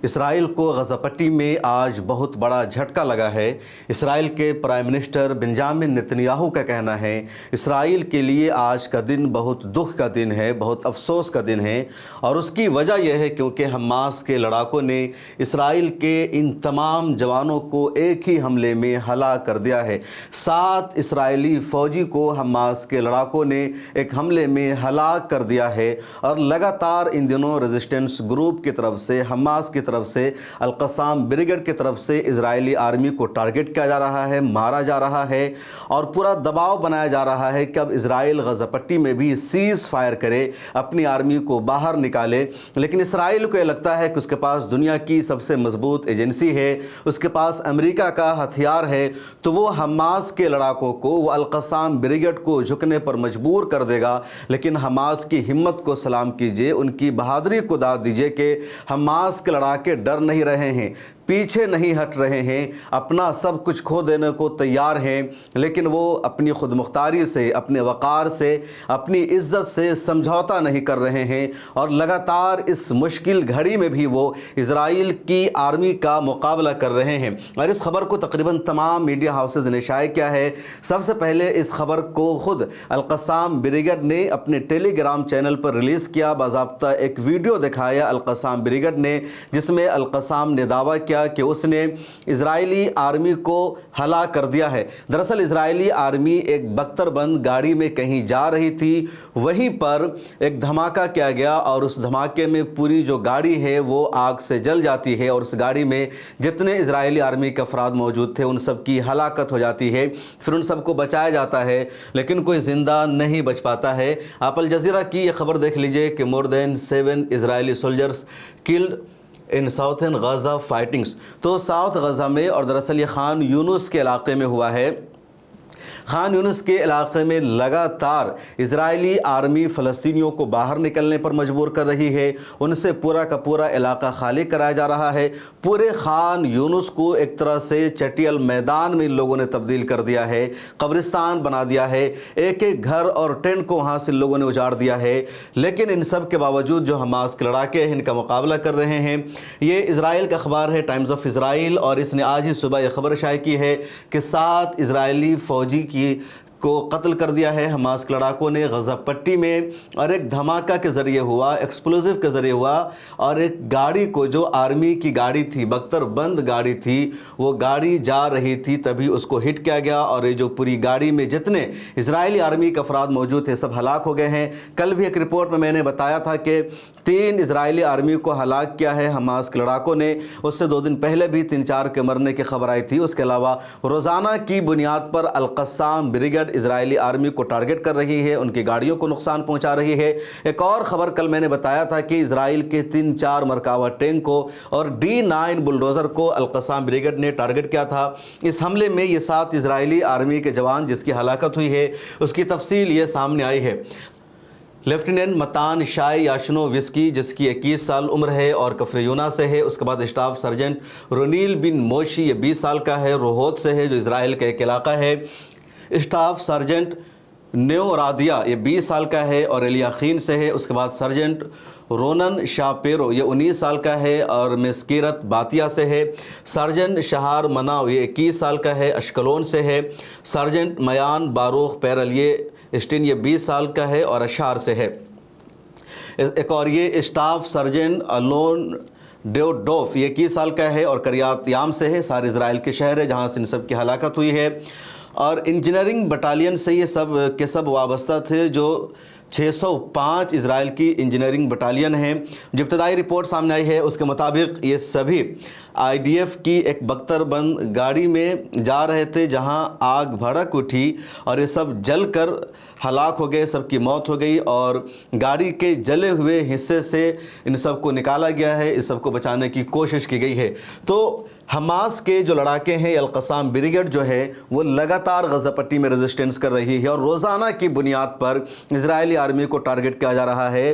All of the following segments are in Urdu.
اسرائیل کو غزہ پٹی میں آج بہت بڑا جھٹکا لگا ہے۔ اسرائیل کے پرائم منسٹر بنجامن نتنیاہو کا کہنا ہے اسرائیل کے لیے آج کا دن بہت دکھ کا دن ہے، بہت افسوس کا دن ہے، اور اس کی وجہ یہ ہے کیونکہ حماس کے لڑاکوں نے اسرائیل کے ان تمام جوانوں کو ایک ہی حملے میں ہلاک کر دیا ہے۔ 7 اسرائیلی فوجی کو حماس کے لڑاکوں نے ایک حملے میں ہلاک کر دیا ہے، اور لگاتار ان دنوں ریزسٹنس گروپ کی طرف سے، حماس کی طرف سے، القسام بریگیڈ کی طرف سے اسرائیلی آرمی کو ٹارگٹ کیا جا رہا ہے، مارا جا رہا ہے، اور پورا دباؤ بنایا جا رہا ہے کہ اب اسرائیل غزہ پٹی میں بھی سیز فائر کرے، اپنی آرمی کو باہر نکالے۔ لیکن اسرائیل کو یہ لگتا ہے کہ اس کے پاس دنیا کی سب سے مضبوط ایجنسی ہے، اس کے پاس امریکہ کا ہتھیار ہے، تو وہ حماس کے لڑاکوں کو، وہ القسام بریگیڈ کو جھکنے پر مجبور کر دے گا۔ لیکن حماس کی ہمت کو سلام کیجئے، ان کی بہادری کو داد دیجئے کہ حماس کے لڑاکے ڈر نہیں رہے ہیں، پیچھے نہیں ہٹ رہے ہیں، اپنا سب کچھ کھو دینے کو تیار ہیں، لیکن وہ اپنی خود مختاری سے، اپنے وقار سے، اپنی عزت سے سمجھوتا نہیں کر رہے ہیں، اور لگاتار اس مشکل گھڑی میں بھی وہ اسرائیل کی آرمی کا مقابلہ کر رہے ہیں۔ اور اس خبر کو تقریباً تمام میڈیا ہاؤسز نے شائع کیا ہے۔ سب سے پہلے اس خبر کو خود القسام بریگیڈ نے اپنے ٹیلی گرام چینل پر ریلیز کیا، باضابطہ ایک ویڈیو دکھایا القسام بریگیڈ نے، جس میں القسام نے دعویٰ کیا کہ اس نے اسرائیلی آرمی کو ہلاک کر دیا ہے۔ دراصل اسرائیلی آرمی ایک بختر بند گاڑی میں کہیں جا رہی تھی، وہیں پر ایک دھماکہ کیا گیا، اور اس دھماکے میں پوری جو گاڑی ہے وہ آگ سے جل جاتی ہے، اور اس گاڑی میں جتنے اسرائیلی آرمی کے افراد موجود تھے ان سب کی ہلاکت ہو جاتی ہے۔ پھر ان سب کو بچایا جاتا ہے، لیکن کوئی زندہ نہیں بچ پاتا ہے۔ آپ الجزیرہ کی یہ خبر دیکھ لیجئے کہ more than 7 اسرائیلی سولجرز killed ان ساؤتھن غزہ فائٹنگز۔ تو ساؤتھ غزہ میں، اور دراصل یہ خان یونس کے علاقے میں ہوا ہے، خان یونس کے علاقے میں لگاتار اسرائیلی آرمی فلسطینیوں کو باہر نکلنے پر مجبور کر رہی ہے، ان سے پورا کا پورا علاقہ خالی کرایا جا رہا ہے۔ پورے خان یونس کو ایک طرح سے چٹیل میدان میں ان لوگوں نے تبدیل کر دیا ہے، قبرستان بنا دیا ہے، ایک ایک گھر اور ٹینٹ کو وہاں سے ان لوگوں نے اجاڑ دیا ہے۔ لیکن ان سب کے باوجود جو حماس کے لڑاکے ہیں ان کا مقابلہ کر رہے ہیں۔ یہ اسرائیل کا اخبار ہے ٹائمز آف اسرائیل، اور اس نے آج ہی صبح یہ خبر شائع کی ہے کہ 7 اسرائیلی فوجی کو قتل کر دیا ہے حماس کے لڑاکوں نے غزہ پٹی میں، اور ایک دھماکہ کے ذریعے ہوا، ایکسپلوزیو کے ذریعے ہوا، اور ایک گاڑی کو، جو آرمی کی گاڑی تھی، بختر بند گاڑی تھی، وہ گاڑی جا رہی تھی تبھی اس کو ہٹ کیا گیا، اور یہ جو پوری گاڑی میں جتنے اسرائیلی آرمی کے افراد موجود تھے سب ہلاک ہو گئے ہیں۔ کل بھی ایک رپورٹ میں نے بتایا تھا کہ 3 اسرائیلی آرمی کو ہلاک کیا ہے حماس کے لڑاکوں نے، اس سے 2 دن پہلے بھی 3-4 کے مرنے کی خبر آئی تھی۔ اس کے علاوہ روزانہ کی بنیاد پر القسام بریگیڈ اسرائیلی آرمی کو ٹارگٹ کر رہی ہے، ان کی گاڑیوں کو نقصان پہنچا رہی ہے۔ ایک اور خبر کل میں نے بتایا تھا کہ اسرائیل کے 3-4 مرکاوا ٹینک کو اور D9 بلڈوزر کو القسام بریگیڈ نے ٹارگٹ کیا تھا۔ اس حملے میں یہ 7 اسرائیلی آرمی کے جوان جس کی ہلاکت ہوئی ہے، اس کی تفصیل یہ سامنے آئی ہے۔ لیفٹیننٹ متان شائی یاشنو وسکی، جس کی 21 سال عمر ہے اور کفر یونا سے ہے۔ اس کے بعد اسٹاف سرجنٹ رونیل بن موشی، یہ 20 سال کا ہے، روہوت سے ہے، جو اسرائیل کا ایک علاقہ ہے۔ اسٹاف سرجنٹ نیو رادیا، یہ 20 سال کا ہے اور الیاخین سے ہے۔ اس کے بعد سرجنٹ رونن شاپیرو، یہ 19 سال کا ہے اور مسکیرت باتیا سے ہے۔ سرجنٹ شہار مناو، یہ 21 سال کا ہے، اشکلون سے ہے۔ سرجنٹ میان باروخ پیرل، یہ 20 سال کا ہے اور اشار سے ہے۔ ایک اور یہ اسٹاف سرجنٹ الون ڈیوڈوف، یہ 21 سال کا ہے اور کریات یام سے ہے۔ سارے اسرائیل کے شہر ہے جہاں سے ان سب کی ہلاکت ہوئی ہے، اور انجینئرنگ بٹالین سے یہ سب کے سب وابستہ تھے، جو 605 اسرائیل کی انجینئرنگ بٹالین ہیں۔ جو ابتدائی رپورٹ سامنے آئی ہے اس کے مطابق یہ سبھی IDF کی ایک بختر بند گاڑی میں جا رہے تھے، جہاں آگ بھڑک اٹھی اور یہ سب جل کر ہلاک ہو گئے، سب کی موت ہو گئی، اور گاڑی کے جلے ہوئے حصے سے ان سب کو نکالا گیا ہے، اس سب کو بچانے کی کوشش کی گئی ہے۔ تو حماس کے جو لڑاکے ہیں، القسام بریگیڈ جو ہے وہ لگاتار غزہ پٹی میں ریزسٹنس کر رہی ہے، اور روزانہ کی بنیاد پر اسرائیلی آرمی کو ٹارگٹ کیا جا رہا ہے۔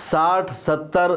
60-70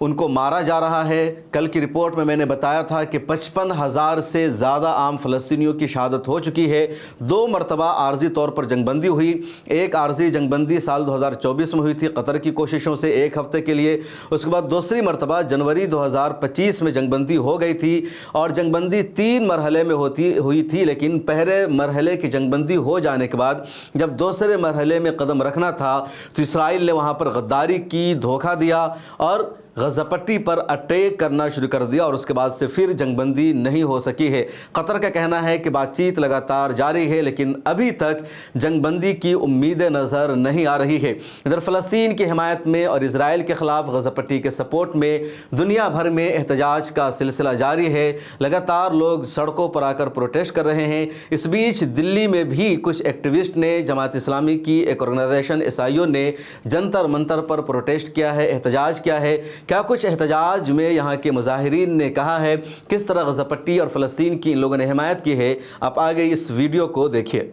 ان کو مارا جا رہا ہے۔ کل کی رپورٹ میں نے بتایا تھا کہ 55,000 سے زیادہ عام فلسطینیوں کی شہادت ہو چکی ہے۔ 2 مرتبہ عارضی طور پر جنگ بندی ہوئی۔ ایک عارضی جنگ بندی سال 2024 میں ہوئی تھی قطر کی کوششوں سے 1 ہفتے کے لیے، اس کے بعد دوسری مرتبہ جنوری 2025 میں جنگ بندی ہو گئی تھی، اور جنگ بندی 3 مرحلے میں ہوئی تھی، لیکن پہلے مرحلے کی جنگ بندی ہو جانے کے بعد جب دوسرے مرحلے میں قدم رکھنا تھا تو اسرائیل نے وہاں پر غداری کی، دھوکہ دیا اور غزہ پٹی پر اٹیک کرنا شروع کر دیا، اور اس کے بعد سے پھر جنگ بندی نہیں ہو سکی ہے۔ قطر کا کہنا ہے کہ بات چیت لگاتار جاری ہے، لیکن ابھی تک جنگ بندی کی امیدیں نظر نہیں آ رہی ہے۔ ادھر فلسطین کی حمایت میں اور اسرائیل کے خلاف غزہ پٹی کے سپورٹ میں دنیا بھر میں احتجاج کا سلسلہ جاری ہے۔ لگاتار لوگ سڑکوں پر آ کر پروٹیسٹ کر رہے ہیں۔ اس بیچ دلی میں بھی کچھ ایکٹیوسٹ نے، جماعت اسلامی کی ایک آرگنائزیشن SIO نے جنتر منتر پر پروٹیسٹ کیا ہے، احتجاج کیا ہے۔ کیا کچھ احتجاج میں یہاں کے مظاہرین نے کہا ہے، کس طرح غزہ پٹی اور فلسطین کی ان لوگوں نے حمایت کی ہے، آپ آگے اس ویڈیو کو دیکھیے۔